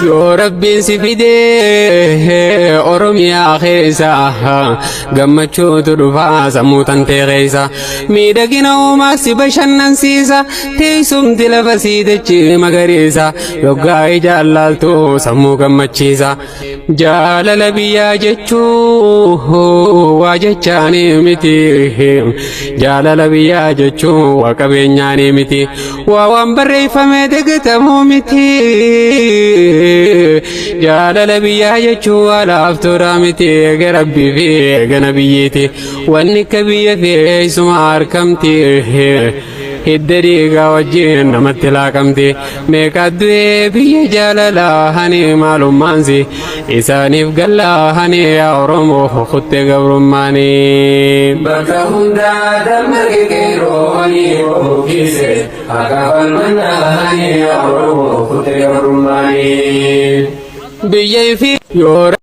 يا ربي سفيدي أورميا خيسا قمتشو تدفع سموتن تغيسا ميدقنا وما سبشنن سيسا تيسم تلفسيدة مغريسا يوغاي جالالتو سمو قمتشيسا جالل بيا جتشو واجتشاني متي جالل بيا جتشو وكبينياني متي ووان بريفا مدقتمو متي جالل بيا جتشو alaaftoodhaa miti eega rabbii fi eega nabiyyiiti wanni kabiyya fi isuma arkamti hidda dhiigaa wajjin namatti laaqamti meeqa du'ee biyya jaalalaa hani maalummaansi isaaniif gallaa hani yaa Oromoo kutte gabrummaanii bakka hundaa dammarge qeerooni ofiise haqaafan mannaa hani yaa Oromoo kutte gabrummaanii biyya fi yoo